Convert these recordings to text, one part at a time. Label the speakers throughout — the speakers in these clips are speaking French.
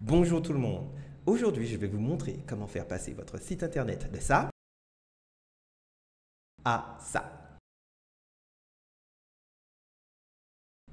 Speaker 1: Bonjour tout le monde. Aujourd'hui, je vais vous montrer comment faire passer votre site internet de ça à ça.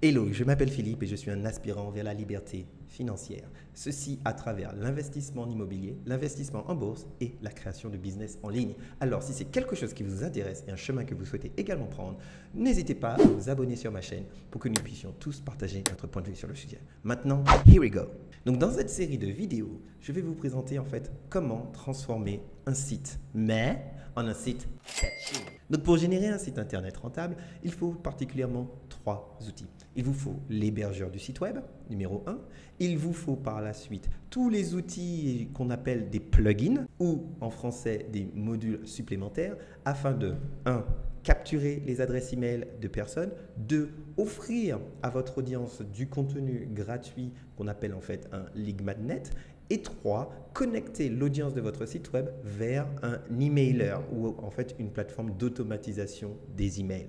Speaker 1: Hello, je m'appelle Philippe et je suis un aspirant vers la liberté financière. Ceci à travers l'investissement en immobilier, l'investissement en bourse et la création de business en ligne. Alors, si c'est quelque chose qui vous intéresse et un chemin que vous souhaitez également prendre, n'hésitez pas à vous abonner sur ma chaîne pour que nous puissions tous partager notre point de vue sur le sujet. Maintenant, here we go. Donc, dans cette série de vidéos, je vais vous présenter en fait comment transformer un site, mais en un site catchy. Donc, pour générer un site internet rentable, il faut particulièrement 3 outils. Il vous faut l'hébergeur du site web, numéro 1. Il vous faut par la suite tous les outils qu'on appelle des plugins ou en français des modules supplémentaires afin de 1. Capturer les adresses email de personnes, 2. Offrir à votre audience du contenu gratuit qu'on appelle en fait un lead magnet et 3. Connecter l'audience de votre site web vers un emailer ou en fait une plateforme d'automatisation des emails.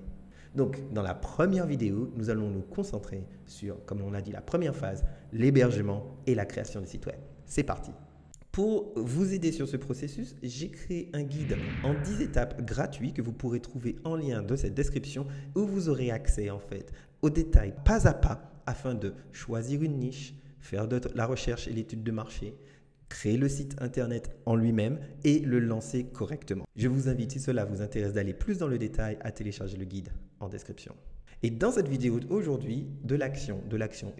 Speaker 1: Donc, dans la première vidéo, nous allons nous concentrer sur, comme on a dit, la première phase, l'hébergement et la création du site web. C'est parti. Pour vous aider sur ce processus, j'ai créé un guide en 10 étapes gratuit que vous pourrez trouver en lien de cette description où vous aurez accès en fait aux détails pas à pas afin de choisir une niche, faire de la recherche et l'étude de marché, créer le site internet en lui-même et le lancer correctement. Je vous invite, si cela vous intéresse d'aller plus dans le détail, à télécharger le guide en description. Et dans cette vidéo aujourd'hui, de l'action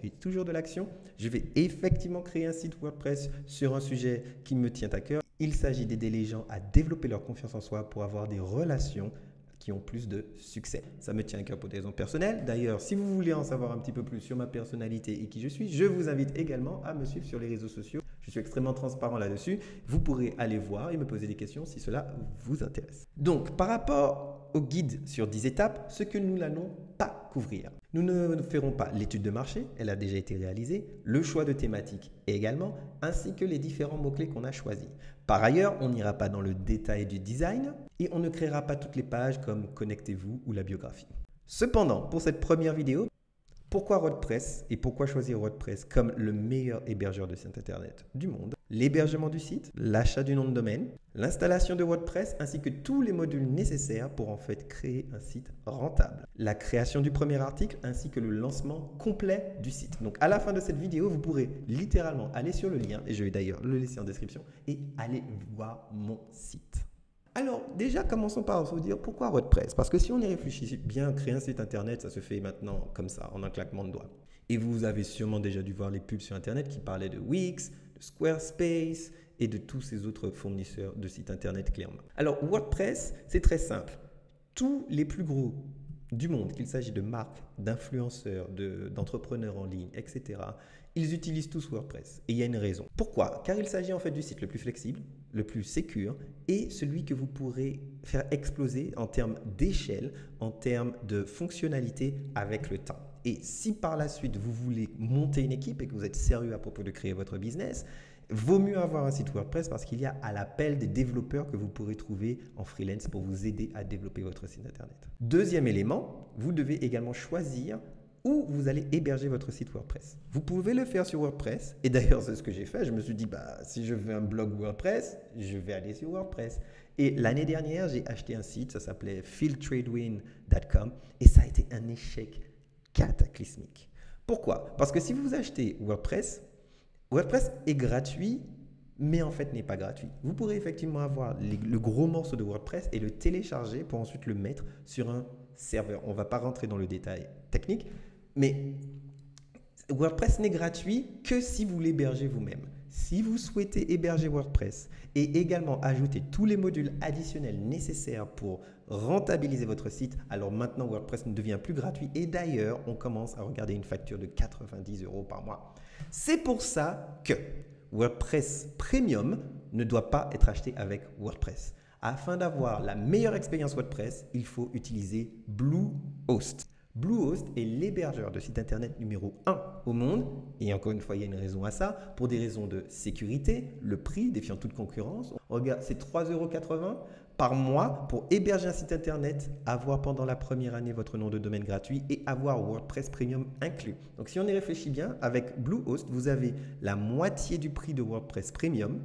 Speaker 1: et toujours de l'action, je vais effectivement créer un site WordPress sur un sujet qui me tient à cœur. Il s'agit d'aider les gens à développer leur confiance en soi pour avoir des relations qui ont plus de succès. Ça me tient à cœur pour des raisons personnelles. D'ailleurs, si vous voulez en savoir un petit peu plus sur ma personnalité et qui je suis, je vous invite également à me suivre sur les réseaux sociaux. Je suis extrêmement transparent là-dessus. Vous pourrez aller voir et me poser des questions si cela vous intéresse. Donc, par rapport au guide sur 10 étapes, ce que nous n'allons pas couvrir. Nous ne ferons pas l'étude de marché, elle a déjà été réalisée, le choix de thématique également, ainsi que les différents mots-clés qu'on a choisis. Par ailleurs, on n'ira pas dans le détail du design et on ne créera pas toutes les pages comme Connectez-vous ou la biographie. Cependant, pour cette première vidéo, pourquoi WordPress et pourquoi choisir WordPress comme le meilleur hébergeur de site internet du monde? L'hébergement du site, l'achat du nom de domaine, l'installation de WordPress ainsi que tous les modules nécessaires pour en fait créer un site rentable. La création du premier article ainsi que le lancement complet du site. Donc à la fin de cette vidéo, vous pourrez littéralement aller sur le lien et je vais d'ailleurs le laisser en description et aller voir mon site. Alors déjà, commençons par vous dire pourquoi WordPress. Parce que si on y réfléchit bien, créer un site internet, ça se fait maintenant comme ça, en un claquement de doigts. Et vous avez sûrement déjà dû voir les pubs sur internet qui parlaient de Wix, de Squarespace et de tous ces autres fournisseurs de sites internet clairement. Alors WordPress, c'est très simple. Tous les plus gros du monde, qu'il s'agit de marques, d'influenceurs, d'entrepreneurs en ligne, etc., ils utilisent tous WordPress. Et il y a une raison. Pourquoi? Car il s'agit en fait du site le plus flexible, le plus sécure et celui que vous pourrez faire exploser en termes d'échelle, en termes de fonctionnalité avec le temps. Et si par la suite vous voulez monter une équipe et que vous êtes sérieux à propos de créer votre business, vaut mieux avoir un site WordPress parce qu'il y a à l'appel des développeurs que vous pourrez trouver en freelance pour vous aider à développer votre site internet. Deuxième élément, vous devez également choisir où vous allez héberger votre site WordPress. Vous pouvez le faire sur WordPress et d'ailleurs c'est ce que j'ai fait. Je me suis dit si je veux un blog WordPress, je vais aller sur WordPress. Et l'année dernière, j'ai acheté un site, ça s'appelait fieldtradewin.com et ça a été un échec cataclysmique. Pourquoi? Parce que si vous achetez WordPress est gratuit, mais en fait n'est pas gratuit. Vous pourrez effectivement avoir le gros morceau de WordPress et le télécharger pour ensuite le mettre sur un serveur. On ne va pas rentrer dans le détail technique, mais WordPress n'est gratuit que si vous l'hébergez vous-même. Si vous souhaitez héberger WordPress et également ajouter tous les modules additionnels nécessaires pour rentabiliser votre site, alors maintenant WordPress ne devient plus gratuit et d'ailleurs, on commence à regarder une facture de 90 € par mois. C'est pour ça que WordPress Premium ne doit pas être acheté avec WordPress. Afin d'avoir la meilleure expérience WordPress, il faut utiliser Bluehost. Bluehost est l'hébergeur de site internet numéro 1 au monde. Et encore une fois, il y a une raison à ça. Pour des raisons de sécurité, le prix défiant toute concurrence. Regarde, c'est 3,80 € par mois pour héberger un site internet, avoir pendant la première année votre nom de domaine gratuit et avoir WordPress Premium inclus. Donc si on y réfléchit bien, avec Bluehost, vous avez la moitié du prix de WordPress Premium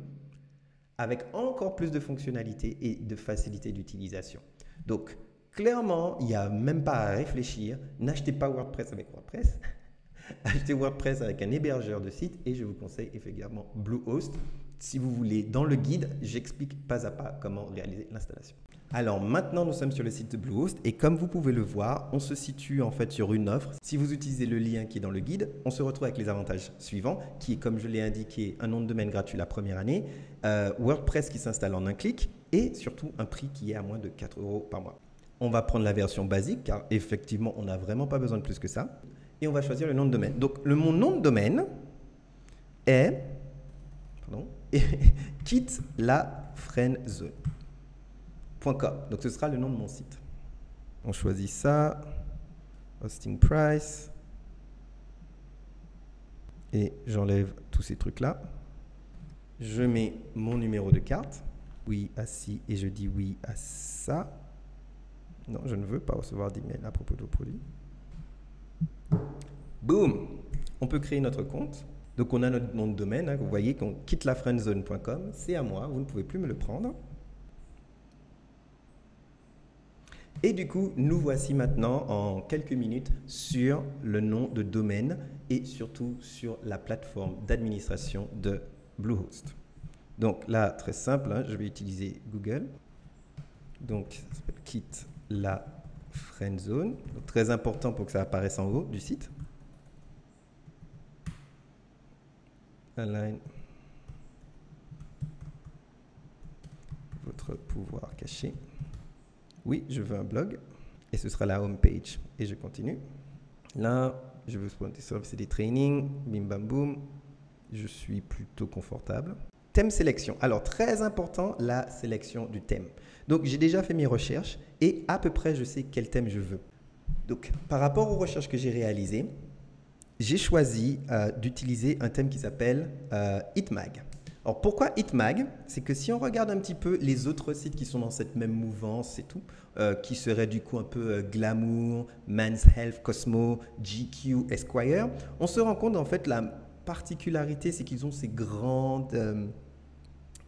Speaker 1: avec encore plus de fonctionnalités et de facilité d'utilisation. Donc clairement, il n'y a même pas à réfléchir. N'achetez pas WordPress avec WordPress. Achetez WordPress avec un hébergeur de site et je vous conseille effectivement Bluehost. Si vous voulez, dans le guide, j'explique pas à pas comment réaliser l'installation. Alors maintenant, nous sommes sur le site de Bluehost et comme vous pouvez le voir, on se situe en fait sur une offre. Si vous utilisez le lien qui est dans le guide, on se retrouve avec les avantages suivants, qui est, comme je l'ai indiqué, un nom de domaine gratuit la première année, WordPress qui s'installe en un clic et surtout un prix qui est à moins de 4 € par mois. On va prendre la version basique car effectivement, on n'a vraiment pas besoin de plus que ça. Et on va choisir le nom de domaine. Donc, mon nom de domaine est quitte la friendzone.com. Donc, ce sera le nom de mon site. On choisit ça, hosting price, et j'enlève tous ces trucs-là. Je mets mon numéro de carte, oui à ci, et je dis oui à ça. Non, je ne veux pas recevoir d'email à propos de vos produits. Boum! On peut créer notre compte. Donc, on a notre nom de domaine. Hein, vous voyez qu'on quitte la friendzone.com. C'est à moi. Vous ne pouvez plus me le prendre. Et du coup, nous voici maintenant en quelques minutes sur le nom de domaine et surtout sur la plateforme d'administration de Bluehost. Donc là, très simple, hein, je vais utiliser Google. Donc, ça s'appelle quitte la friendzone. Donc, très important pour que ça apparaisse en haut du site. Align votre pouvoir caché. Oui, je veux un blog et ce sera la home page. Et je continue. Là, je veux c'est des trainings. Bim bam boum. Je suis plutôt confortable. Thème sélection. Alors, très important, la sélection du thème. Donc, j'ai déjà fait mes recherches et à peu près, je sais quel thème je veux. Donc, par rapport aux recherches que j'ai réalisées, j'ai choisi d'utiliser un thème qui s'appelle Hitmag. Alors, pourquoi Hitmag? C'est que si on regarde un petit peu les autres sites qui sont dans cette même mouvance et tout, qui seraient du coup un peu Glamour, Men's Health, Cosmo, GQ, Esquire, on se rend compte en fait la particularité, c'est qu'ils ont ces grandes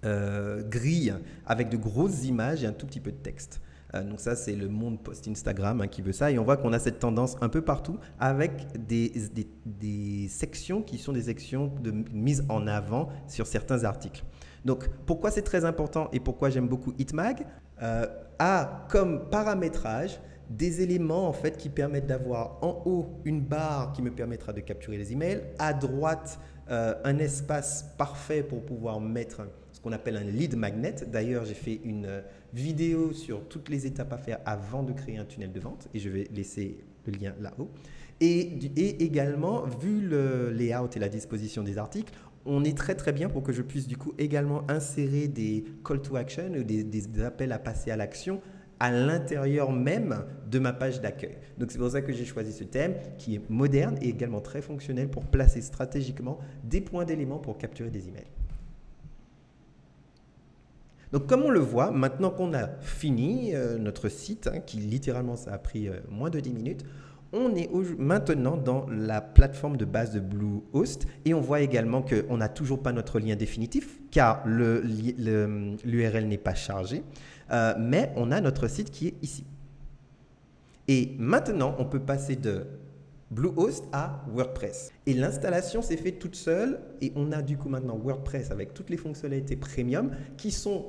Speaker 1: grilles avec de grosses images et un tout petit peu de texte. Donc ça, c'est le monde post-Instagram hein, qui veut ça. Et on voit qu'on a cette tendance un peu partout avec des sections qui sont des sections de mise en avant sur certains articles. Donc, pourquoi c'est très important et pourquoi j'aime beaucoup Hitmag a comme paramétrage des éléments en fait, qui permettent d'avoir en haut une barre qui me permettra de capturer les emails, à droite un espace parfait pour pouvoir mettre ce qu'on appelle un lead magnet. D'ailleurs, j'ai fait une vidéo sur toutes les étapes à faire avant de créer un tunnel de vente et je vais laisser le lien là-haut. Et également, vu le layout et la disposition des articles, on est très bien pour que je puisse du coup également insérer des call to action ou des appels à passer à l'action à l'intérieur même de ma page d'accueil. Donc c'est pour ça que j'ai choisi ce thème qui est moderne et également très fonctionnel pour placer stratégiquement des points d'éléments pour capturer des emails. Donc comme on le voit, maintenant qu'on a fini notre site, hein, qui littéralement ça a pris moins de 10 minutes, on est maintenant dans la plateforme de base de Bluehost et on voit également qu'on n'a toujours pas notre lien définitif car l'URL n'est pas chargé, mais on a notre site qui est ici. Et maintenant, on peut passer de Bluehost à WordPress. Et l'installation s'est faite toute seule et on a du coup maintenant WordPress avec toutes les fonctionnalités premium qui sont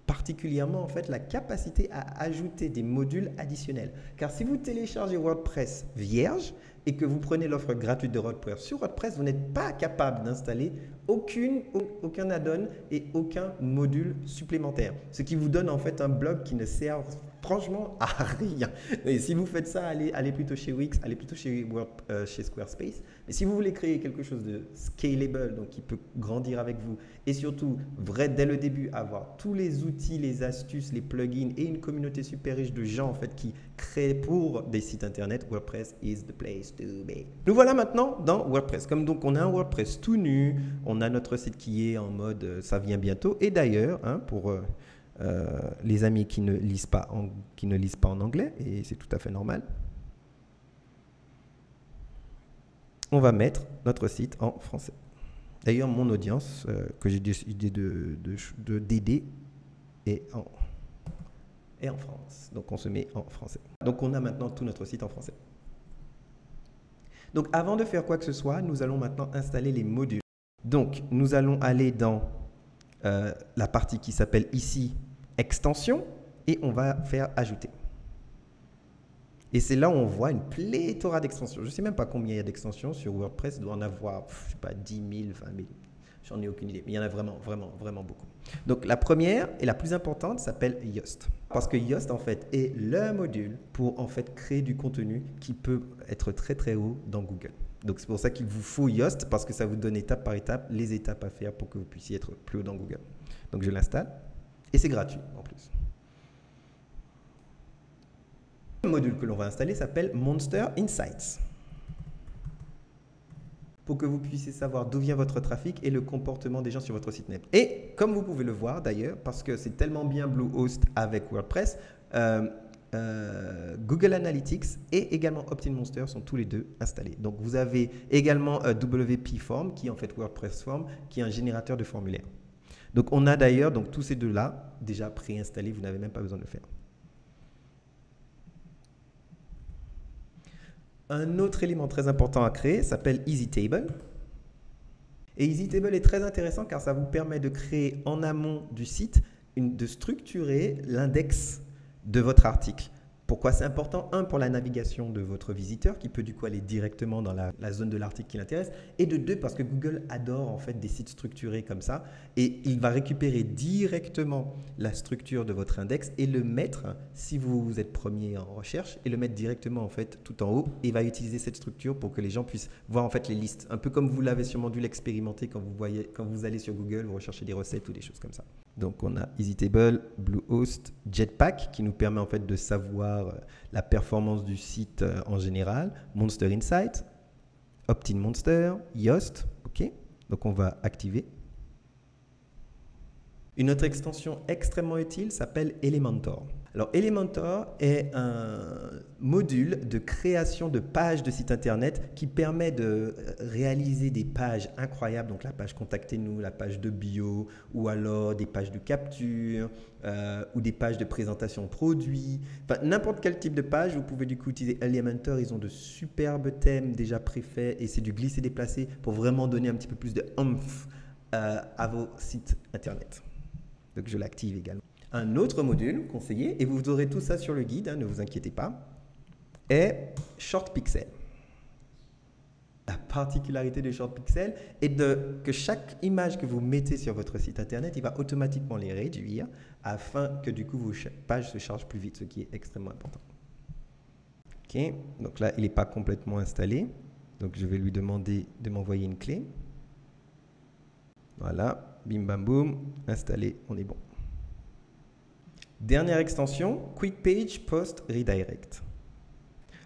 Speaker 1: particulièrement en fait la capacité à ajouter des modules additionnels. Car si vous téléchargez WordPress vierge et que vous prenez l'offre gratuite de WordPress sur WordPress, vous n'êtes pas capable d'installer aucun add-on et aucun module supplémentaire. Ce qui vous donne en fait un blog qui ne sert franchement à rien. Et si vous faites ça, allez plutôt chez Wix, allez plutôt chez Squarespace. Mais si vous voulez créer quelque chose de scalable, donc qui peut grandir avec vous, et surtout, vrai dès le début, avoir tous les outils, les astuces, les plugins et une communauté super riche de gens en fait qui créent pour des sites internet, WordPress is the place to be. Nous voilà maintenant dans WordPress. Comme donc on a un WordPress tout nu, on a notre site qui est en mode ça vient bientôt. Et d'ailleurs, hein, pour les amis qui ne lisent pas en anglais, et c'est tout à fait normal. On va mettre notre site en français. D'ailleurs, mon audience que j'ai décidé d'aider est en France. Donc, on se met en français. Donc, on a maintenant tout notre site en français. Donc, avant de faire quoi que ce soit, nous allons maintenant installer les modules. Donc, nous allons aller dans la partie qui s'appelle ici « Extension » et on va faire « Ajouter ». Et c'est là où on voit une pléthore d'extensions. Je ne sais même pas combien il y a d'extensions sur WordPress. Il doit en avoir, je ne sais pas, 10 000, 20 000. J'en ai aucune idée. Mais il y en a vraiment, vraiment, vraiment beaucoup. Donc, la première et la plus importante s'appelle Yoast. Parce que Yoast, en fait, est le module pour, en fait, créer du contenu qui peut être très, très haut dans Google. Donc, c'est pour ça qu'il vous faut Yoast, parce que ça vous donne étape par étape les étapes à faire pour que vous puissiez être plus haut dans Google. Donc, je l'installe. Et c'est gratuit, en plus. Le module que l'on va installer s'appelle Monster Insights. Pour que vous puissiez savoir d'où vient votre trafic et le comportement des gens sur votre site web. Et comme vous pouvez le voir d'ailleurs, parce que c'est tellement bien Bluehost avec WordPress, Google Analytics et également OptinMonster sont tous les deux installés. Donc vous avez également WP Form qui est en fait WordPress Form, qui est un générateur de formulaires. Donc on a d'ailleurs tous ces deux-là déjà préinstallés, vous n'avez même pas besoin de le faire. Un autre élément très important à créer s'appelle EasyTable. Et EasyTable est très intéressant car ça vous permet de créer en amont du site, de structurer l'index de votre article. Pourquoi c'est important? Un, pour la navigation de votre visiteur qui peut du coup aller directement dans la zone de l'article qui l'intéresse. Et de deux, parce que Google adore en fait des sites structurés comme ça. Et il va récupérer directement la structure de votre index et le mettre, si vous êtes premier en recherche, et le mettre directement en fait tout en haut. Et va utiliser cette structure pour que les gens puissent voir en fait les listes. Un peu comme vous l'avez sûrement dû l'expérimenter quand vous allez sur Google, vous recherchez des recettes ou des choses comme ça. Donc, on a EasyTable, Bluehost, Jetpack qui nous permet en fait de savoir la performance du site en général, Monster Insight, OptinMonster, Yoast. OK. Donc, on va activer. Une autre extension extrêmement utile s'appelle Elementor. Alors, Elementor est un module de création de pages de site internet qui permet de réaliser des pages incroyables. Donc, la page Contactez-nous, la page de bio, ou alors des pages de capture, ou des pages de présentation produits. Enfin, n'importe quel type de page, vous pouvez du coup utiliser Elementor. Ils ont de superbes thèmes déjà préfaits et c'est du glisser-déplacer pour vraiment donner un petit peu plus de oomph à vos sites internet. Donc, je l'active également. Un autre module conseillé, et vous aurez tout ça sur le guide, ne vous inquiétez pas, est ShortPixel. La particularité de ShortPixel est que chaque image que vous mettez sur votre site internet, il va automatiquement les réduire afin que du coup vos pages se chargent plus vite, ce qui est extrêmement important. Ok, donc là, il n'est pas complètement installé. Donc, je vais lui demander de m'envoyer une clé. Voilà, bim bam boum, installé, on est bon. Dernière extension, Quick Page Post Redirect.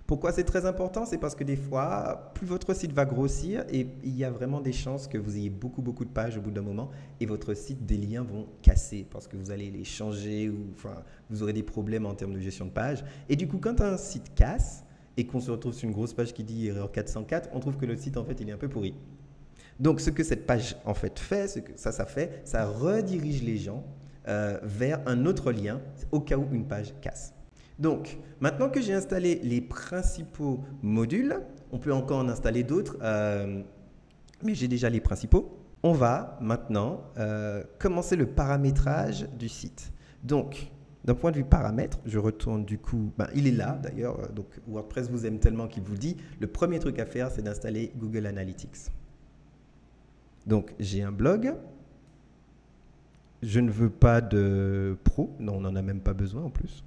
Speaker 1: Pourquoi c'est très important? C'est parce que des fois, plus votre site va grossir et il y a vraiment des chances que vous ayez beaucoup de pages au bout d'un moment et votre site, des liens vont casser parce que vous allez les changer ou enfin, vous aurez des problèmes en termes de gestion de page. Et du coup, quand un site casse et qu'on se retrouve sur une grosse page qui dit erreur 404, on trouve que le site en fait il est un peu pourri. Donc ce que cette page en fait fait, ce que ça fait, ça redirige les gens vers un autre lien au cas où une page casse. Donc, maintenant que j'ai installé les principaux modules, on peut encore en installer d'autres, mais j'ai déjà les principaux. On va maintenant commencer le paramétrage du site. Donc, d'un point de vue paramètres, je retourne du coup, il est là d'ailleurs, donc WordPress vous aime tellement qu'il vous le dit. Le premier truc à faire, c'est d'installer Google Analytics. Donc, j'ai un blog. Je ne veux pas de pro, non, on n'en a même pas besoin en plus.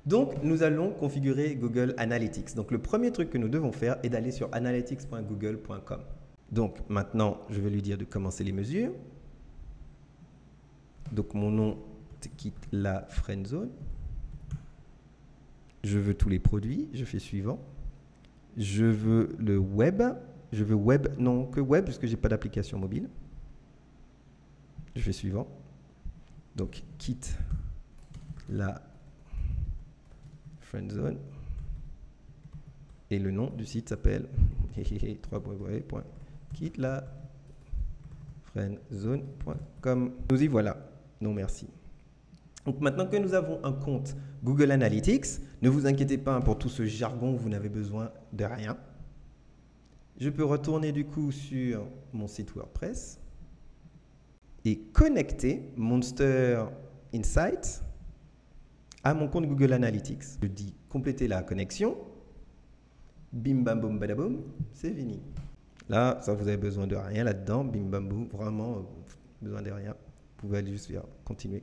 Speaker 1: Donc, nous allons configurer Google Analytics. Donc, le premier truc que nous devons faire est d'aller sur analytics.google.com. Donc, maintenant, je vais lui dire de commencer les mesures. Donc, mon nom quitte la friendzone. Je veux tous les produits, je fais suivant. Je veux le web. Je veux web, non que web, puisque je n'ai pas d'application mobile. Je fais suivant. Donc, quitte la friend zone. Et le nom du site s'appelle quitte la friendzone.com. Nous y voilà. Non, merci. Donc maintenant que nous avons un compte Google Analytics, ne vous inquiétez pas pour tout ce jargon, vous n'avez besoin de rien. Je peux retourner du coup sur mon site WordPress et connecter Monster Insights à mon compte Google Analytics. Je dis compléter la connexion. Bim bam boum badaboum, c'est fini. Là, ça vous avez besoin de rien là-dedans. Bim bam boum, vraiment besoin de rien. Vous pouvez aller juste faire continuer.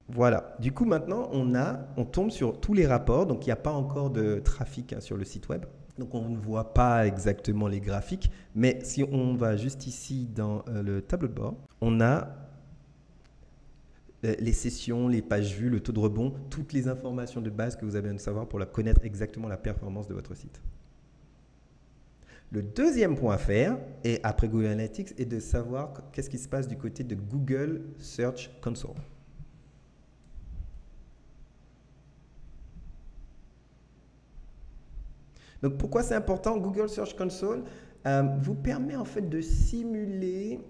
Speaker 1: Voilà. Du coup, maintenant, on tombe sur tous les rapports. Donc, il n'y a pas encore de trafic sur le site web. Donc, on ne voit pas exactement les graphiques. Mais si on va juste ici dans le tableau de bord, on a les sessions, les pages vues, le taux de rebond, toutes les informations de base que vous avez besoin de savoir pour connaître exactement la performance de votre site. Le deuxième point à faire, et après Google Analytics, est de savoir qu'est-ce qui se passe du côté de Google Search Console. Donc, pourquoi c'est important? Google Search Console vous permet en fait de simuler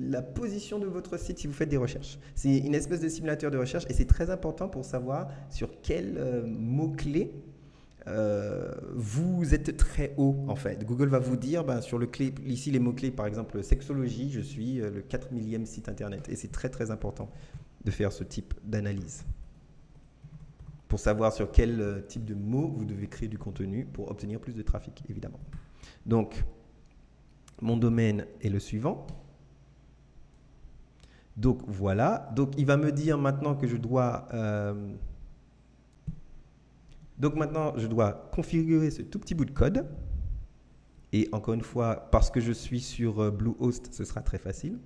Speaker 1: la position de votre site si vous faites des recherches. C'est une espèce de simulateur de recherche et c'est très important pour savoir sur quels mots-clés vous êtes très haut en fait. Google va vous dire sur le clé, ici les mots-clés par exemple sexologie, je suis le 4 millième site internet et c'est très très important de faire ce type d'analyse pour savoir sur quel type de mots vous devez créer du contenu pour obtenir plus de trafic évidemment. Donc mon domaine est le suivant. Donc voilà, donc il va me dire maintenant que je dois configurer ce tout petit bout de code. Et encore une fois, parce que je suis sur Bluehost, ce sera très facile.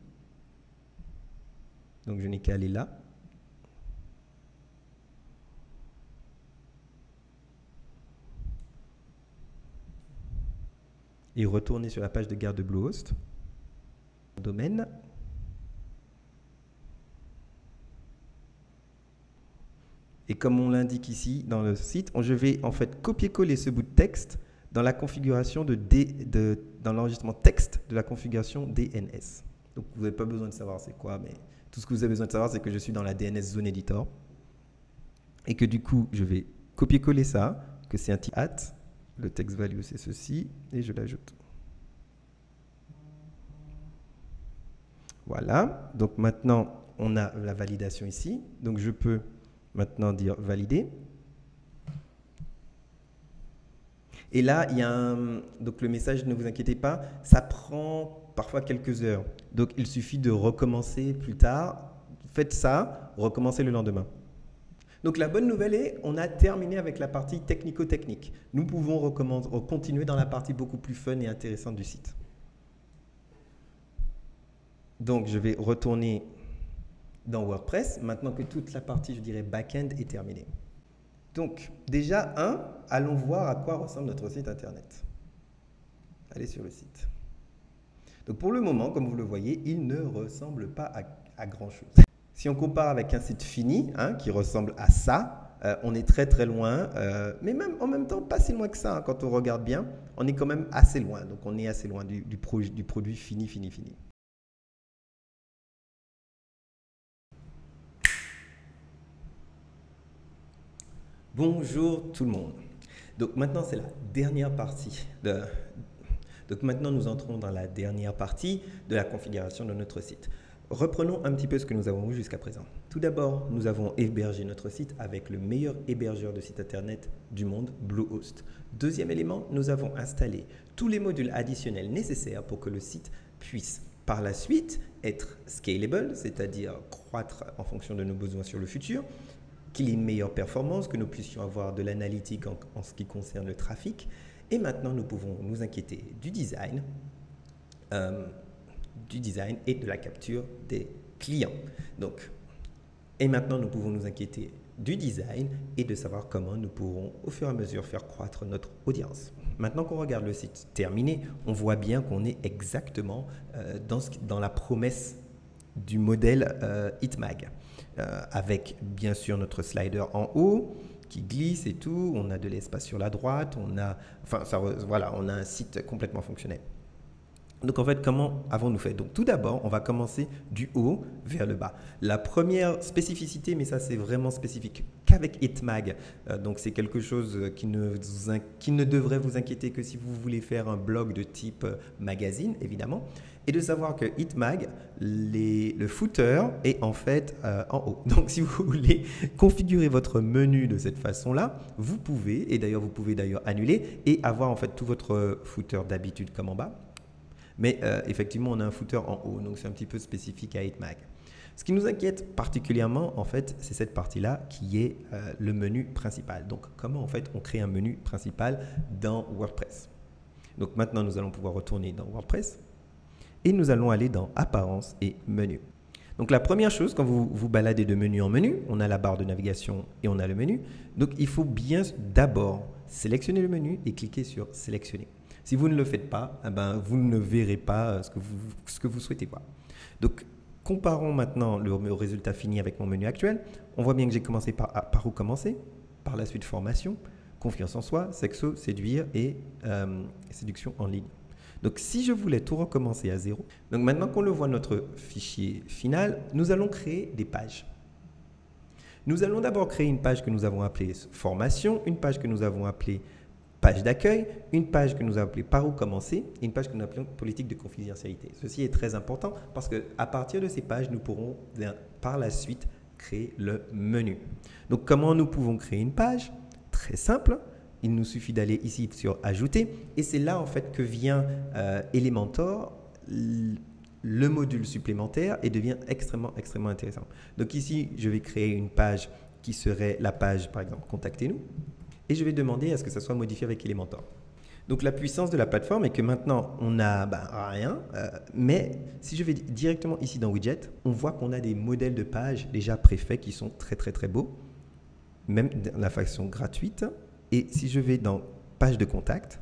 Speaker 1: Donc je n'ai qu'à aller là. Et retourner sur la page de garde de Bluehost. Domaine. Et comme on l'indique ici dans le site, je vais en fait copier-coller ce bout de texte dans la configuration dans l'enregistrement texte de la configuration DNS. Donc vous n'avez pas besoin de savoir c'est quoi, mais tout ce que vous avez besoin de savoir, c'est que je suis dans la DNS Zone Editor. Et que du coup, je vais copier-coller ça, que c'est un type @ le text value c'est ceci, et je l'ajoute. Voilà, donc maintenant on a la validation ici, donc je peux maintenant dire valider. Et là, il y a donc le message, ne vous inquiétez pas, ça prend parfois quelques heures. Donc il suffit de recommencer plus tard. Faites ça, recommencez le lendemain. Donc la bonne nouvelle est, on a terminé avec la partie technico-technique. Nous pouvons continuer dans la partie beaucoup plus fun et intéressante du site. Donc je vais retourner dans WordPress, maintenant que toute la partie, je dirais, back-end est terminée. Donc, déjà, allons voir à quoi ressemble notre site internet. Allez sur le site. Donc, pour le moment, comme vous le voyez, il ne ressemble pas à grand-chose. Si on compare avec un site fini, qui ressemble à ça, on est très très loin, mais même en même temps, pas si loin que ça. Quand on regarde bien, on est quand même assez loin. Donc, on est assez loin du produit fini. Bonjour tout le monde. Donc maintenant c'est la dernière partie Donc maintenant nous entrons dans la dernière partie de la configuration de notre site. Reprenons un petit peu ce que nous avons vu jusqu'à présent. Tout d'abord, nous avons hébergé notre site avec le meilleur hébergeur de site internet du monde, Bluehost. Deuxième élément, nous avons installé tous les modules additionnels nécessaires pour que le site puisse par la suite être scalable, c'est-à-dire croître en fonction de nos besoins sur le futur, qu'il ait une meilleure performance, que nous puissions avoir de l'analytique en ce qui concerne le trafic. Et maintenant, nous pouvons nous inquiéter du design et de la capture des clients. Donc, et maintenant, nous pouvons nous inquiéter du design et de savoir comment nous pourrons au fur et à mesure faire croître notre audience. Maintenant qu'on regarde le site terminé, on voit bien qu'on est exactement dans la promesse du modèle Hitmag, avec bien sûr notre slider en haut qui glisse et tout, on a de l'espace sur la droite, on a un site complètement fonctionnel. Donc en fait, comment avons-nous fait? Donc tout d'abord, on va commencer du haut vers le bas. La première spécificité, mais ça c'est vraiment spécifique qu'avec Hitmag, donc c'est quelque chose qui ne devrait vous inquiéter que si vous voulez faire un blog de type magazine, évidemment, et de savoir que Hitmag, le footer est en fait en haut. Donc si vous voulez configurer votre menu de cette façon-là, vous pouvez, et d'ailleurs vous pouvez annuler et avoir en fait tout votre footer d'habitude comme en bas. Mais effectivement, on a un footer en haut, donc c'est un petit peu spécifique à Hitmag. Ce qui nous inquiète particulièrement, en fait, c'est cette partie-là qui est le menu principal. Donc, comment en fait on crée un menu principal dans WordPress? Donc maintenant, nous allons pouvoir retourner dans WordPress et nous allons aller dans Apparence et Menu. Donc la première chose, quand vous vous baladez de menu en menu, on a la barre de navigation et on a le menu. Donc il faut bien d'abord sélectionner le menu et cliquer sur Sélectionner. Si vous ne le faites pas, vous ne verrez pas ce que vous souhaitez voir. Donc, comparons maintenant le résultat fini avec mon menu actuel. On voit bien que j'ai commencé par où commencer? Par la suite formation, confiance en soi, sexo, séduire et séduction en ligne. Donc, si je voulais tout recommencer à zéro, donc maintenant qu'on le voit notre fichier final, nous allons créer des pages. Nous allons d'abord créer une page que nous avons appelée formation, une page que nous avons appelée page d'accueil, une page que nous avons appelée par où commencer et une page que nous appelons politique de confidentialité. Ceci est très important parce qu'à partir de ces pages, nous pourrons par la suite créer le menu. Donc, comment nous pouvons créer une page? Très simple. Il nous suffit d'aller ici sur Ajouter et c'est là en fait que vient Elementor, le module supplémentaire et devient extrêmement intéressant. Donc ici, je vais créer une page qui serait la page, par exemple, Contactez-nous. Et je vais demander à ce que ça soit modifié avec Elementor. Donc la puissance de la plateforme est que maintenant on n'a rien, mais si je vais directement ici dans Widget, on voit qu'on a des modèles de pages déjà préfaits qui sont très beaux, même de la façon gratuite. Et si je vais dans Page de contact,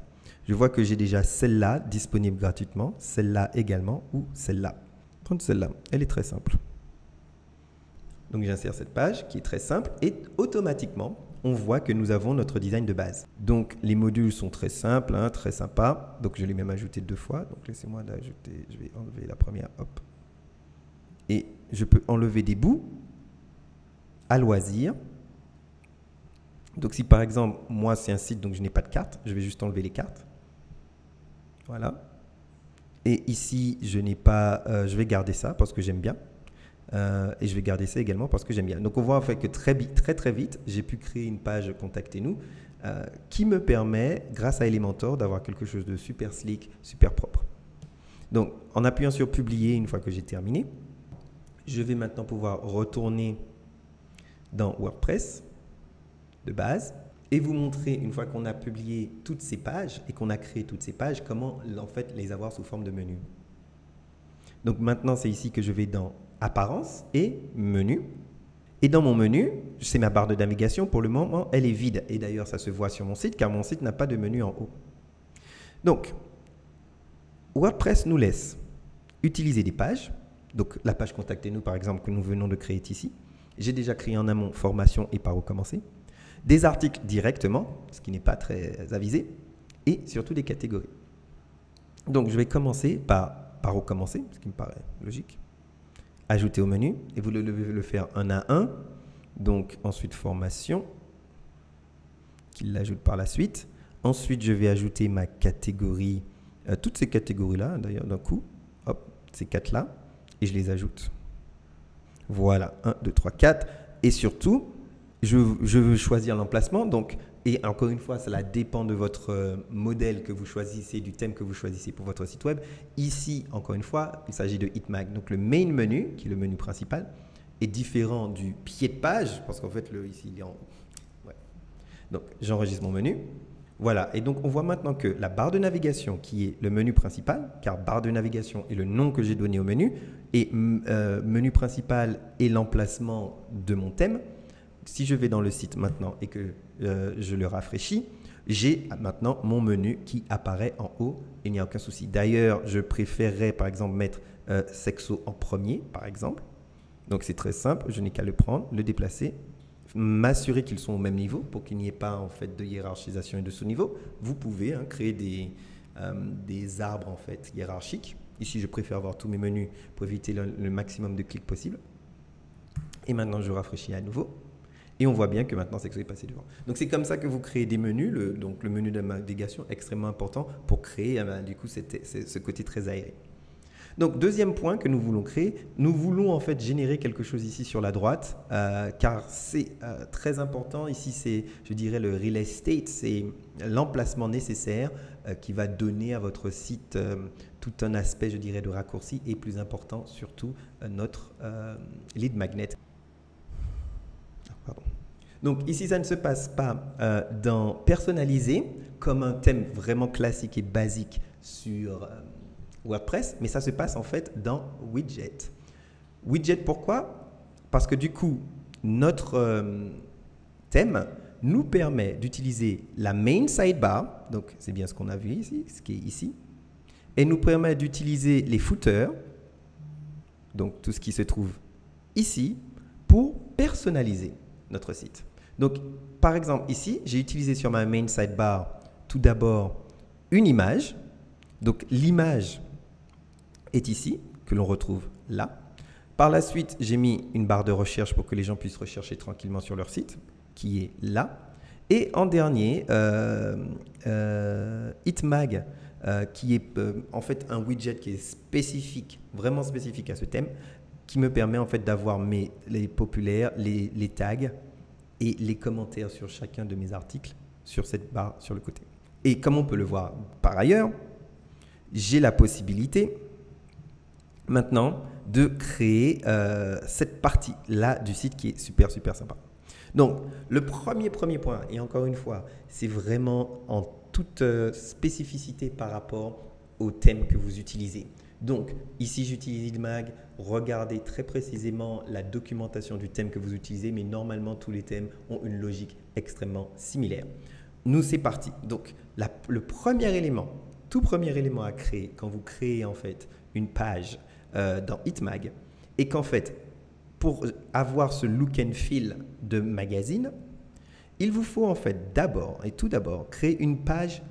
Speaker 1: je vois que j'ai déjà celle-là disponible gratuitement, celle-là également ou celle-là. Prendre celle-là, elle est très simple. Donc j'insère cette page qui est très simple et automatiquement, on voit que nous avons notre design de base. Donc, les modules sont très simples, très sympas. Donc, je l'ai même ajouté 2 fois. Donc, laissez-moi l'ajouter. Je vais enlever la première. Hop. Et je peux enlever des bouts à loisir. Donc, si par exemple, moi, c'est un site, donc je n'ai pas de carte, je vais juste enlever les cartes. Voilà. Et ici, je n'ai pas, je vais garder ça parce que j'aime bien. Et je vais garder ça également parce que j'aime bien. Donc on voit en fait que très vite, j'ai pu créer une page Contactez-nous qui me permet, grâce à Elementor, d'avoir quelque chose de super slick, super propre. Donc en appuyant sur Publier une fois que j'ai terminé, je vais maintenant pouvoir retourner dans WordPress de base et vous montrer, une fois qu'on a publié toutes ces pages et qu'on a créé toutes ces pages, comment en fait les avoir sous forme de menu. Donc maintenant, c'est ici que je vais dans Apparence et Menu. Et dans mon menu, c'est ma barre de navigation. Pour le moment, elle est vide. Et d'ailleurs, ça se voit sur mon site car mon site n'a pas de menu en haut. Donc, WordPress nous laisse utiliser des pages. Donc, la page Contactez-nous, par exemple, que nous venons de créer ici. J'ai déjà créé en amont formation et par où commencer. Des articles directement, ce qui n'est pas très avisé. Et surtout des catégories. Donc, je vais commencer par où commencer, ce qui me paraît logique. Ajouter au menu et vous devez le faire un à un. Donc ensuite formation, qu'il l'ajoute par la suite. Ensuite, je vais ajouter ma catégorie, toutes ces catégories-là d'ailleurs d'un coup. Hop, ces 4-là et je les ajoute. Voilà, 1, 2, 3, 4. Et surtout, je veux choisir l'emplacement. Donc, et encore une fois, cela dépend de votre modèle que vous choisissez, du thème que vous choisissez pour votre site web. Ici, encore une fois, il s'agit de Hitmag. Donc, le main menu, qui est le menu principal, est différent du pied de page, parce qu'en fait, ici, il est en haut. Ouais. Donc, j'enregistre mon menu. Voilà. Et donc, on voit maintenant que la barre de navigation, qui est le menu principal, car barre de navigation est le nom que j'ai donné au menu, et menu principal est l'emplacement de mon thème, si je vais dans le site maintenant et que je le rafraîchis, j'ai maintenant mon menu qui apparaît en haut. Il n'y a aucun souci. D'ailleurs, je préférerais par exemple mettre Sexo en premier, par exemple. Donc c'est très simple, je n'ai qu'à le prendre, le déplacer, m'assurer qu'ils sont au même niveau pour qu'il n'y ait pas en fait de hiérarchisation et de sous-niveau. Vous pouvez créer des arbres en fait hiérarchiques. Ici, je préfère avoir tous mes menus pour éviter le maximum de clics possible. Et maintenant, je rafraîchis à nouveau. Et on voit bien que maintenant, Sexo est passé devant. Donc, c'est comme ça que vous créez des menus. Donc, le menu de navigation est extrêmement important pour créer du coup, ce côté très aéré. Donc, deuxième point que nous voulons créer, nous voulons en fait générer quelque chose ici sur la droite, car c'est très important. Ici, c'est, je dirais, le real estate, c'est l'emplacement nécessaire qui va donner à votre site tout un aspect, je dirais, de raccourci et plus important, surtout notre lead magnet. Pardon. Donc ici, ça ne se passe pas dans personnaliser comme un thème vraiment classique et basique sur WordPress, mais ça se passe en fait dans widget. Widget, pourquoi? Parce que du coup, notre thème nous permet d'utiliser la main sidebar, donc c'est bien ce qu'on a vu ici, ce qui est ici, et nous permet d'utiliser les footers, donc tout ce qui se trouve ici, pour personnaliser notre site. Donc, par exemple, ici, j'ai utilisé sur ma main sidebar tout d'abord une image. Donc, l'image est ici, que l'on retrouve là. Par la suite, j'ai mis une barre de recherche pour que les gens puissent rechercher tranquillement sur leur site, qui est là. Et en dernier, Hitmag, qui est en fait un widget qui est spécifique, vraiment spécifique à ce thème, qui me permet en fait d'avoir les populaires, les tags et les commentaires sur chacun de mes articles sur cette barre sur le côté. Et comme on peut le voir par ailleurs, j'ai la possibilité maintenant de créer cette partie-là du site qui est super sympa. Donc, le premier point, et encore une fois, c'est vraiment en toute spécificité par rapport au thème que vous utilisez. Donc, ici, j'utilise Hitmag. Regardez très précisément la documentation du thème que vous utilisez, mais normalement, tous les thèmes ont une logique extrêmement similaire. Nous, c'est parti. Donc, le premier élément, tout premier élément à créer quand vous créez en fait une page dans Hitmag, et qu'en fait, pour avoir ce look and feel de magazine, il vous faut en fait tout d'abord créer une page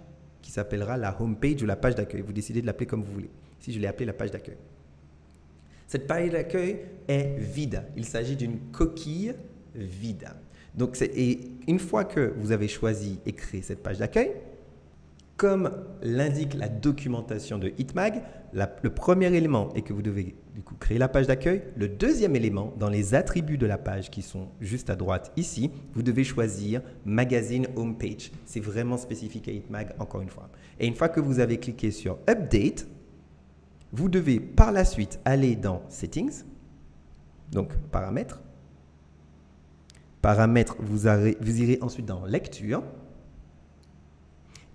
Speaker 1: qui s'appellera la home page ou la page d'accueil. Vous décidez de l'appeler comme vous voulez. Ici, je l'ai appelée la page d'accueil. Cette page d'accueil est vide. Il s'agit d'une coquille vide. Donc, et une fois que vous avez choisi et créé cette page d'accueil, comme l'indique la documentation de Hitmag, le premier élément est que vous devez du coup créer la page d'accueil. Le deuxième élément, dans les attributs de la page qui sont juste à droite ici, vous devez choisir Magazine Homepage. C'est vraiment spécifique à Hitmag, encore une fois. Et une fois que vous avez cliqué sur Update, vous devez par la suite aller dans Settings, donc Paramètres. Paramètres, vous irez ensuite dans Lecture.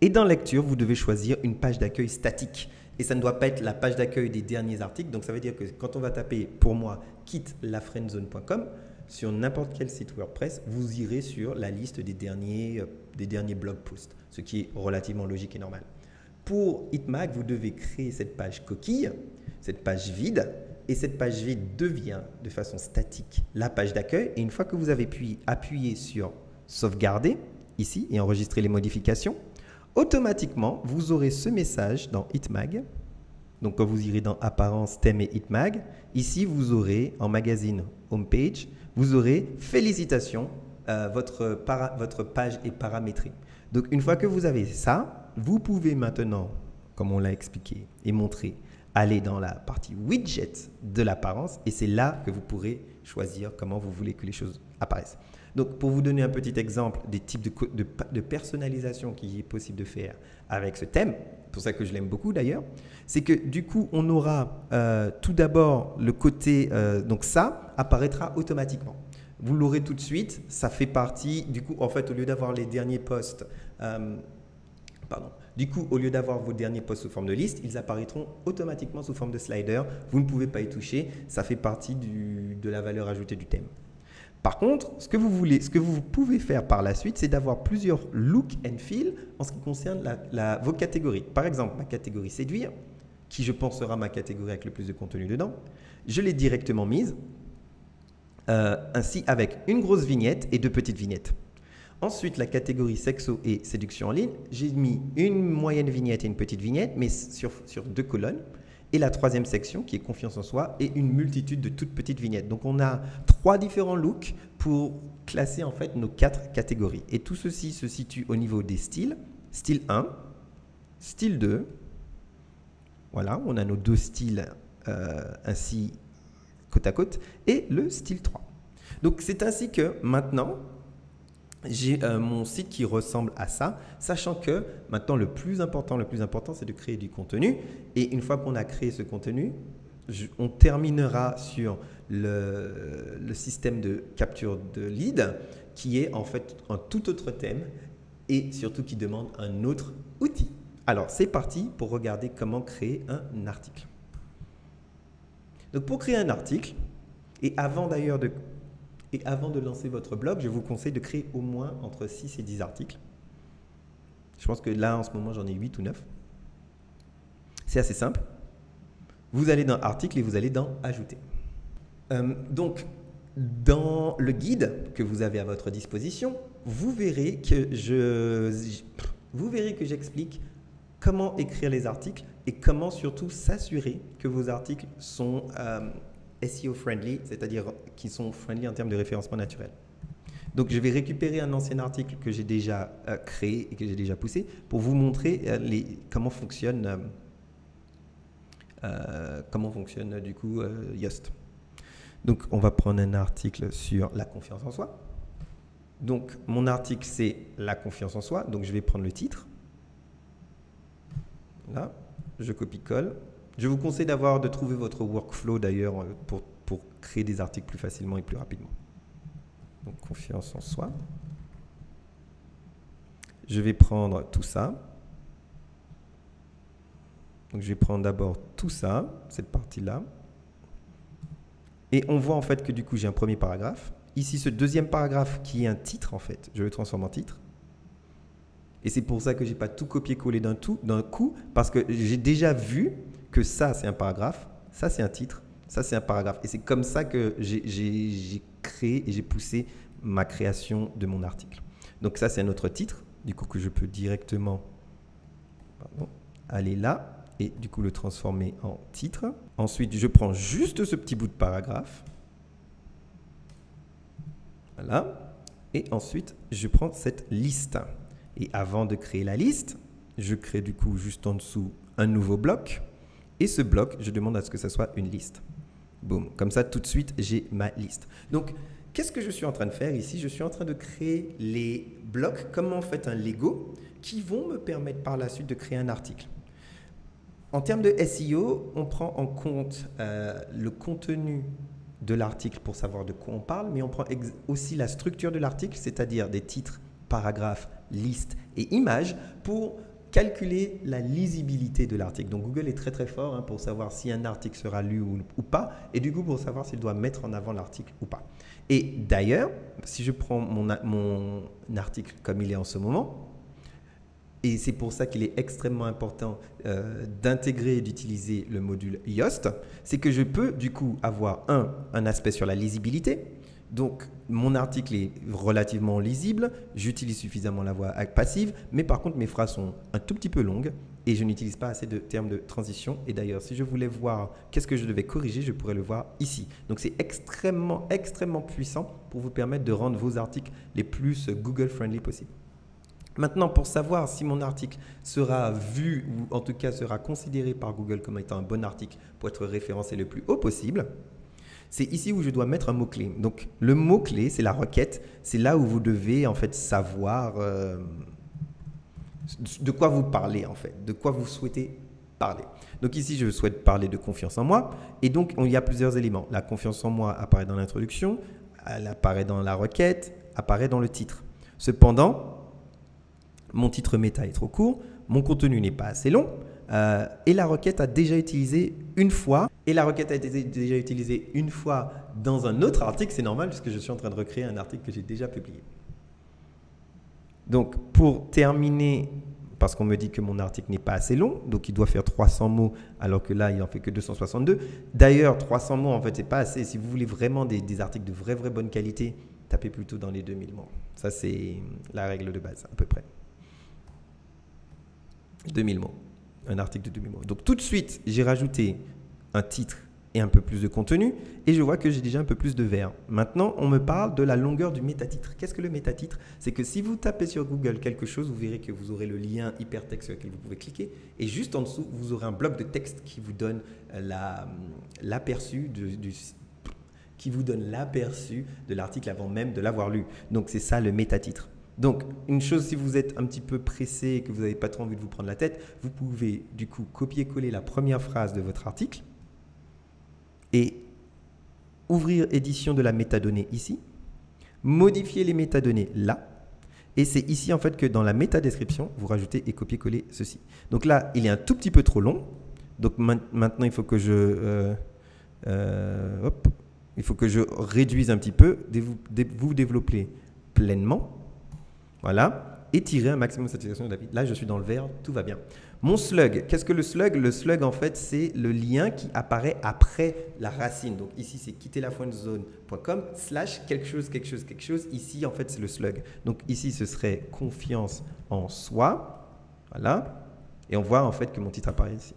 Speaker 1: Et dans Lecture, vous devez choisir une page d'accueil statique. Et ça ne doit pas être la page d'accueil des derniers articles. Donc, ça veut dire que quand on va taper, pour moi, quitte-lafriendzone.com, sur n'importe quel site WordPress, vous irez sur la liste des derniers blog posts, ce qui est relativement logique et normal. Pour Hitmag, vous devez créer cette page coquille, cette page vide. Et cette page vide devient de façon statique la page d'accueil. Et une fois que vous avez appuyé sur sauvegarder ici et enregistrer les modifications, automatiquement, vous aurez ce message dans Hitmag. Donc, quand vous irez dans Apparence, thème et Hitmag, ici, vous aurez en magazine Homepage, vous aurez félicitations, votre page est paramétrée. Donc, une fois que vous avez ça, vous pouvez maintenant, comme on l'a expliqué et montré, aller dans la partie widget de l'apparence et c'est là que vous pourrez choisir comment vous voulez que les choses apparaissent. Donc, pour vous donner un petit exemple des types de personnalisation qu'il est possible de faire avec ce thème, c'est pour ça que je l'aime beaucoup d'ailleurs, c'est que du coup, on aura tout d'abord le côté, donc ça apparaîtra automatiquement. Vous l'aurez tout de suite, ça fait partie, du coup, en fait, au lieu d'avoir les derniers posts, du coup, au lieu d'avoir vos derniers posts sous forme de liste, ils apparaîtront automatiquement sous forme de slider. Vous ne pouvez pas y toucher, ça fait partie de la valeur ajoutée du thème. Par contre, ce que vous pouvez faire par la suite, c'est d'avoir plusieurs look and feel en ce qui concerne vos catégories. Par exemple, ma catégorie séduire, qui je pense sera ma catégorie avec le plus de contenu dedans, je l'ai directement mise, ainsi avec une grosse vignette et 2 petites vignettes. Ensuite, la catégorie sexo et séduction en ligne, j'ai mis une moyenne vignette et une petite vignette, mais sur 2 colonnes. Et la 3e section, qui est confiance en soi, et une multitude de toutes petites vignettes. Donc, on a 3 différents looks pour classer en fait nos 4 catégories. Et tout ceci se situe au niveau des styles. Style 1, style 2. Voilà, on a nos 2 styles ainsi côte à côte. Et le style 3. Donc, c'est ainsi que maintenant, j'ai mon site qui ressemble à ça, sachant que maintenant le plus important, c'est de créer du contenu. Et une fois qu'on a créé ce contenu, on terminera sur le système de capture de lead qui est en fait un tout autre thème et surtout qui demande un autre outil. Alors c'est parti pour regarder comment créer un article. Donc pour créer un article, et avant de lancer votre blog, je vous conseille de créer au moins entre 6 et 10 articles. Je pense que là, en ce moment, j'en ai 8 ou 9. C'est assez simple. Vous allez dans Article et vous allez dans Ajouter. Donc, dans le guide que vous avez à votre disposition, vous verrez que j'explique comment écrire les articles et comment surtout s'assurer que vos articles sont SEO friendly, c'est-à-dire qui sont friendly en termes de référencement naturel. Donc, je vais récupérer un ancien article que j'ai déjà créé et que j'ai déjà poussé pour vous montrer comment fonctionne du coup Yoast. Donc, on va prendre un article sur la confiance en soi. Donc, mon article, c'est la confiance en soi. Donc, je vais prendre le titre. Là, je copie-colle. Je vous conseille de trouver votre workflow d'ailleurs pour créer des articles plus facilement et plus rapidement. Donc, confiance en soi. Je vais prendre tout ça. Donc, je vais prendre d'abord tout ça, cette partie-là. Et on voit en fait que du coup, j'ai un premier paragraphe. Ici, ce deuxième paragraphe qui est un titre en fait, je le transforme en titre. Et c'est pour ça que je n'ai pas tout copié-collé d'un coup, parce que j'ai déjà vu que ça, c'est un paragraphe, ça, c'est un titre, ça, c'est un paragraphe. Et c'est comme ça que j'ai créé et j'ai poussé ma création de mon article. Donc ça, c'est un autre titre, du coup, que je peux directement aller là et du coup le transformer en titre. Ensuite, je prends juste ce petit bout de paragraphe. Voilà. Et ensuite, je prends cette liste. Et avant de créer la liste, je crée du coup juste en dessous un nouveau bloc. Et ce bloc, je demande à ce que ce soit une liste. Boum. Comme ça, tout de suite, j'ai ma liste. Donc, qu'est-ce que je suis en train de faire ici? Je suis en train de créer les blocs comme en fait un Lego qui vont me permettre par la suite de créer un article. En termes de SEO, on prend en compte le contenu de l'article pour savoir de quoi on parle, mais on prend aussi la structure de l'article, c'est-à-dire des titres, paragraphes, listes et images pour calculer la lisibilité de l'article. Donc Google est très très fort pour savoir si un article sera lu ou pas, et du coup pour savoir s'il doit mettre en avant l'article ou pas. Et d'ailleurs, si je prends mon article comme il est en ce moment, et c'est pour ça qu'il est extrêmement important d'intégrer et d'utiliser le module Yoast, c'est que je peux du coup avoir un aspect sur la lisibilité. Donc, mon article est relativement lisible, j'utilise suffisamment la voix passive, mais par contre, mes phrases sont un tout petit peu longues et je n'utilise pas assez de termes de transition. Et d'ailleurs, si je voulais voir qu'est-ce que je devais corriger, je pourrais le voir ici. Donc, c'est extrêmement, extrêmement puissant pour vous permettre de rendre vos articles les plus Google-friendly possible. Maintenant, pour savoir si mon article sera vu ou en tout cas sera considéré par Google comme étant un bon article pour être référencé le plus haut possible, c'est ici où je dois mettre un mot-clé. Donc, le mot-clé, c'est la requête. C'est là où vous devez en fait savoir de quoi vous parlez en fait, de quoi vous souhaitez parler. Donc ici, je souhaite parler de confiance en moi. Et donc, il y a plusieurs éléments. La confiance en moi apparaît dans l'introduction, elle apparaît dans la requête, apparaît dans le titre. Cependant, mon titre méta est trop court, mon contenu n'est pas assez long et la requête a déjà utilisé une fois Et la requête a été déjà utilisée une fois dans un autre article, c'est normal puisque je suis en train de recréer un article que j'ai déjà publié. Donc, pour terminer, parce qu'on me dit que mon article n'est pas assez long, donc il doit faire 300 mots, alors que là, il n'en fait que 262. D'ailleurs, 300 mots, en fait, c'est pas assez. Si vous voulez vraiment des articles de vraie bonne qualité, tapez plutôt dans les 2000 mots. Ça, c'est la règle de base, à peu près. 2000 mots. Un article de 2000 mots. Donc, tout de suite, j'ai rajouté un titre et un peu plus de contenu, et je vois que j'ai déjà un peu plus de vers. Maintenant, on me parle de la longueur du métatitre. Qu'est-ce que le métatitre? C'est que si vous tapez sur Google quelque chose, vous verrez que vous aurez le lien hypertexte sur lequel vous pouvez cliquer, et juste en dessous, vous aurez un bloc de texte qui vous donne l'aperçu de l'article avant même de l'avoir lu. Donc, c'est ça le métatitre. Donc, une chose, si vous êtes un petit peu pressé et que vous n'avez pas trop envie de vous prendre la tête, vous pouvez du coup copier-coller la première phrase de votre article et ouvrir édition de la métadonnée ici, modifier les métadonnées là, et c'est ici en fait que dans la métadescription, vous rajoutez et copier-coller ceci. Donc là, il est un tout petit peu trop long, donc maintenant il faut que je réduise un petit peu, vous développez pleinement, voilà, et tirer un maximum de satisfaction de la vie. Là, je suis dans le vert, tout va bien. Mon slug, qu'est-ce que le slug? Le slug, en fait, c'est le lien qui apparaît après la racine. Donc ici, c'est quitterlafriendzone.com / quelque chose. Ici, en fait, c'est le slug. Donc ici, ce serait confiance en soi. Voilà. Et on voit, en fait, que mon titre apparaît ici.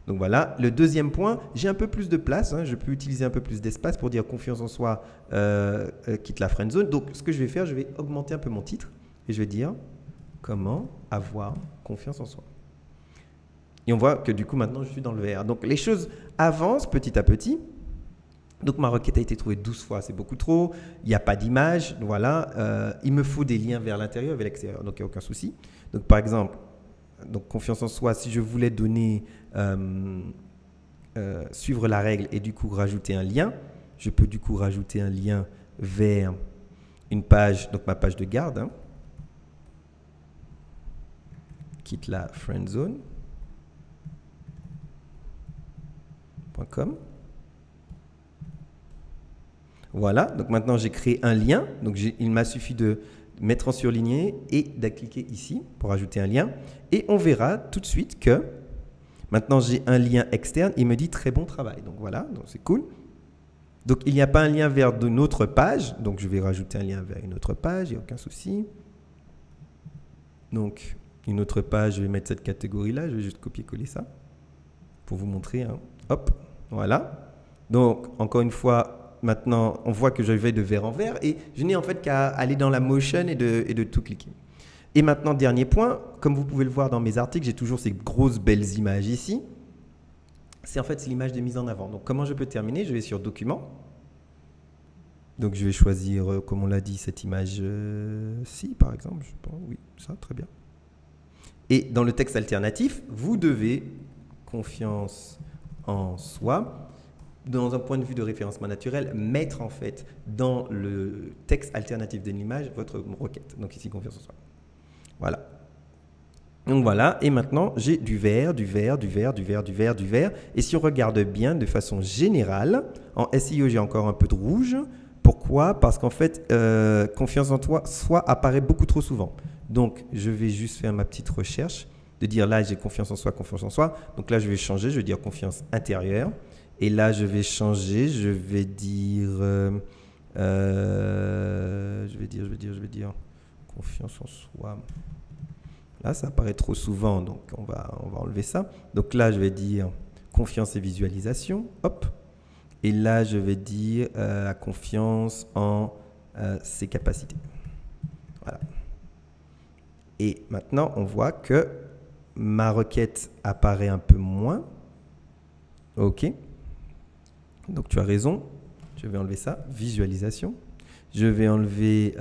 Speaker 1: Donc voilà. Le deuxième point, j'ai un peu plus de place. Je peux utiliser un peu plus d'espace pour dire confiance en soi, quitte la friend zone. Donc ce que je vais faire, je vais augmenter un peu mon titre. Et je vais dire comment avoir confiance en soi. Et on voit que du coup, maintenant, je suis dans le vert. Donc, les choses avancent petit à petit. Donc, ma requête a été trouvée 12 fois. C'est beaucoup trop. Il n'y a pas d'image. Voilà. Il me faut des liens vers l'intérieur et vers l'extérieur. Donc, il n'y a aucun souci. Donc, par exemple, donc, confiance en soi, si je voulais donner, suivre la règle et du coup, rajouter un lien, je peux du coup rajouter un lien vers une page, donc ma page de garde. Quitte la friend zone. .com. Voilà, donc maintenant j'ai créé un lien. Donc il m'a suffi de mettre en surligné et de cliquer ici pour ajouter un lien. Et on verra tout de suite que maintenant j'ai un lien externe. Il me dit très bon travail. Donc voilà, donc c'est cool. Donc il n'y a pas un lien vers une autre page. Donc je vais rajouter un lien vers une autre page, il n'y a aucun souci. Donc une autre page, je vais mettre cette catégorie-là. Je vais juste copier-coller ça pour vous montrer. Hop. Voilà. Donc, encore une fois, maintenant, on voit que je vais de vert en vert et je n'ai en fait qu'à aller dans la motion et de tout cliquer. Et maintenant, dernier point, comme vous pouvez le voir dans mes articles, j'ai toujours ces grosses belles images ici. C'est en fait l'image de mise en avant. Donc, comment je peux terminer? Je vais sur Document. Donc, je vais choisir, comme on l'a dit, cette image-ci, par exemple. Je pense, oui, ça, très bien. Et dans le texte alternatif, vous devez, confiance en soi, dans un point de vue de référencement naturel, mettre en fait dans le texte alternatif de l'image votre requête. Donc ici, confiance en soi. Voilà. Donc voilà, et maintenant j'ai du vert, du vert, du vert, du vert, du vert, du vert. Et si on regarde bien de façon générale, en SEO j'ai encore un peu de rouge. Pourquoi? Parce qu'en fait, confiance en soi apparaît beaucoup trop souvent. Donc je vais juste faire ma petite recherche, de dire là j'ai confiance en soi, confiance en soi. Donc là je vais changer, je vais dire confiance intérieure. Et là je vais changer, je vais dire confiance en soi. Là ça apparaît trop souvent, donc on va enlever ça. Donc là je vais dire confiance et visualisation, hop. Et là je vais dire la confiance en ses capacités. Voilà. Et maintenant on voit que ma requête apparaît un peu moins. OK. Donc tu as raison. Je vais enlever ça. Visualisation. Je vais enlever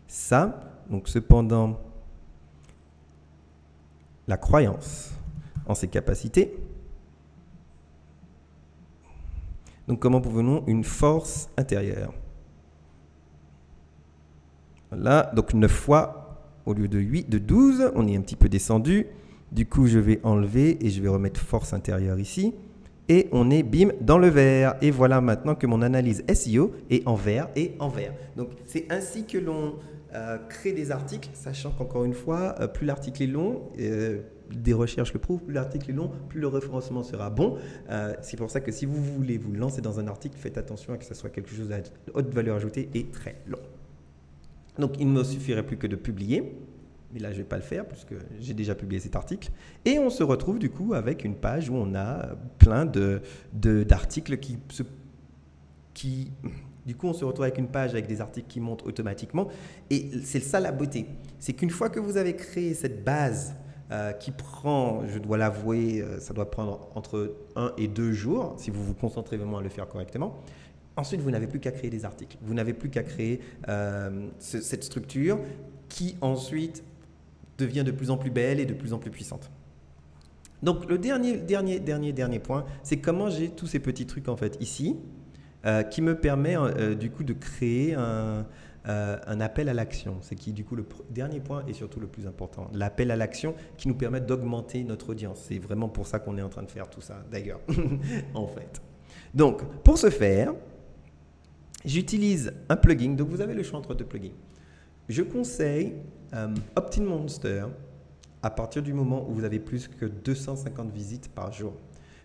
Speaker 1: ça. Donc cependant, la croyance en ses capacités. Donc comment pouvons-nous une force intérieure? Voilà. Donc 9 fois. Au lieu de 8, de 12, on est un petit peu descendu. Du coup, je vais enlever et je vais remettre force intérieure ici. Et on est bim dans le vert. Et voilà maintenant que mon analyse SEO est en vert et en vert. Donc c'est ainsi que l'on crée des articles, sachant qu'encore une fois, plus l'article est long, des recherches le prouvent, plus l'article est long, plus le référencement sera bon. C'est pour ça que si vous voulez vous lancer dans un article, faites attention à que ce soit quelque chose à haute valeur ajoutée et très long. Donc il ne me suffirait plus que de publier. Mais là, je ne vais pas le faire puisque j'ai déjà publié cet article. Et on se retrouve du coup avec une page où on a plein d'articles qui... Du coup, on se retrouve avec une page avec des articles qui montent automatiquement. Et c'est ça la beauté. C'est qu'une fois que vous avez créé cette base qui prend, je dois l'avouer, ça doit prendre entre 1 et 2 jours si vous vous concentrez vraiment à le faire correctement. Ensuite, vous n'avez plus qu'à créer des articles. Vous n'avez plus qu'à créer cette structure qui ensuite devient de plus en plus belle et de plus en plus puissante. Donc, le dernier point, c'est comment j'ai tous ces petits trucs en fait ici qui me permet du coup de créer un appel à l'action. C'est qui du coup le dernier point et surtout le plus important. L'appel à l'action qui nous permet d'augmenter notre audience. C'est vraiment pour ça qu'on est en train de faire tout ça d'ailleurs, en fait. Donc, pour ce faire, j'utilise un plugin. Donc, vous avez le choix entre deux plugins. Je conseille OptinMonster à partir du moment où vous avez plus que 250 visites par jour.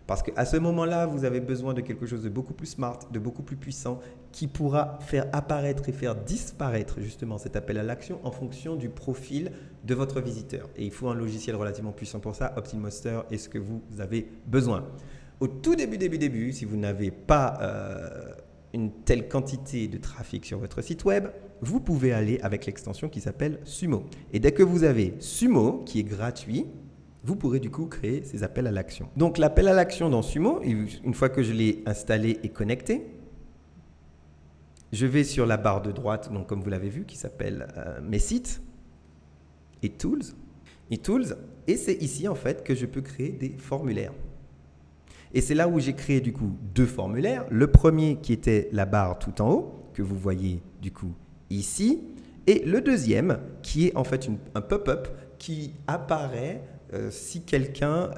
Speaker 1: Parce qu'à ce moment-là, vous avez besoin de quelque chose de beaucoup plus smart, de beaucoup plus puissant, qui pourra faire apparaître et faire disparaître justement cet appel à l'action en fonction du profil de votre visiteur. Et il faut un logiciel relativement puissant pour ça. OptinMonster est ce que vous avez besoin. Au tout début, si vous n'avez pas une telle quantité de trafic sur votre site web, vous pouvez aller avec l'extension qui s'appelle Sumo. Et dès que vous avez Sumo, qui est gratuit, vous pourrez du coup créer ces appels à l'action. Donc l'appel à l'action dans Sumo, une fois que je l'ai installé et connecté, je vais sur la barre de droite, donc comme vous l'avez vu, qui s'appelle Mes sites et Tools. Et c'est ici en fait que je peux créer des formulaires. Et c'est là où j'ai créé du coup 2 formulaires. Le premier qui était la barre tout en haut, que vous voyez du coup ici. Et le deuxième qui est en fait un pop-up qui apparaît si quelqu'un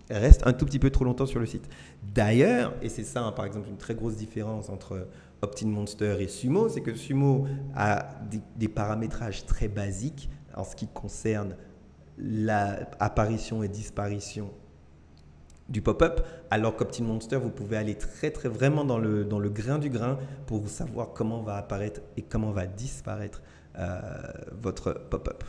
Speaker 1: reste un tout petit peu trop longtemps sur le site. D'ailleurs, et c'est ça par exemple une très grosse différence entre OptinMonster et Sumo, c'est que Sumo a des paramétrages très basiques en ce qui concerne l'apparition et disparition du pop-up, alors qu'OptinMonster, vous pouvez aller très vraiment dans le grain du grain pour savoir comment va apparaître et comment va disparaître votre pop-up.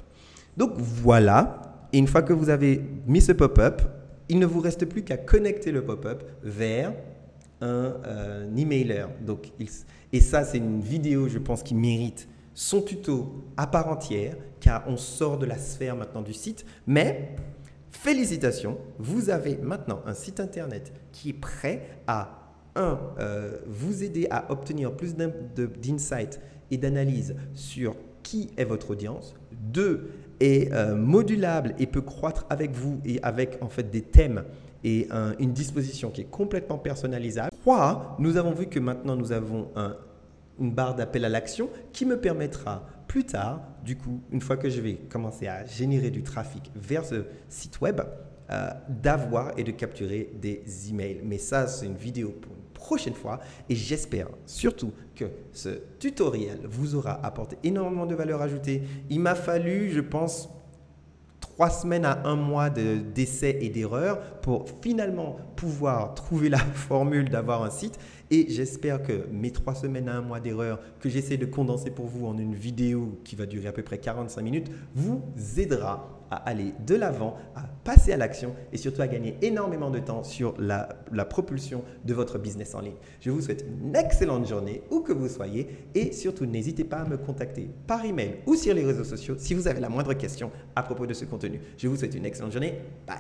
Speaker 1: Donc voilà, et une fois que vous avez mis ce pop-up, il ne vous reste plus qu'à connecter le pop-up vers un emailer. Donc, et ça, c'est une vidéo, je pense, qui mérite son tuto à part entière, car on sort de la sphère maintenant du site, mais félicitations, vous avez maintenant un site internet qui est prêt à vous aider à obtenir plus d'insights et d'analyse sur qui est votre audience. 2, est modulable et peut croître avec vous et avec en fait des thèmes et une disposition qui est complètement personnalisable. 3, nous avons vu que maintenant nous avons une barre d'appel à l'action qui me permettra plus tard, du coup, une fois que je vais commencer à générer du trafic vers ce site web, d'avoir et de capturer des emails. Mais ça, c'est une vidéo pour une prochaine fois et j'espère surtout que ce tutoriel vous aura apporté énormément de valeur ajoutée. Il m'a fallu, je pense, 3 semaines à 1 mois d'essais et d'erreurs pour finalement pouvoir trouver la formule d'avoir un site. Et j'espère que mes 3 semaines à 1 mois d'erreurs que j'essaie de condenser pour vous en une vidéo qui va durer à peu près 45 minutes vous aidera à aller de l'avant, à passer à l'action et surtout à gagner énormément de temps sur la propulsion de votre business en ligne. Je vous souhaite une excellente journée où que vous soyez et surtout n'hésitez pas à me contacter par email ou sur les réseaux sociaux si vous avez la moindre question à propos de ce contenu. Je vous souhaite une excellente journée. Bye!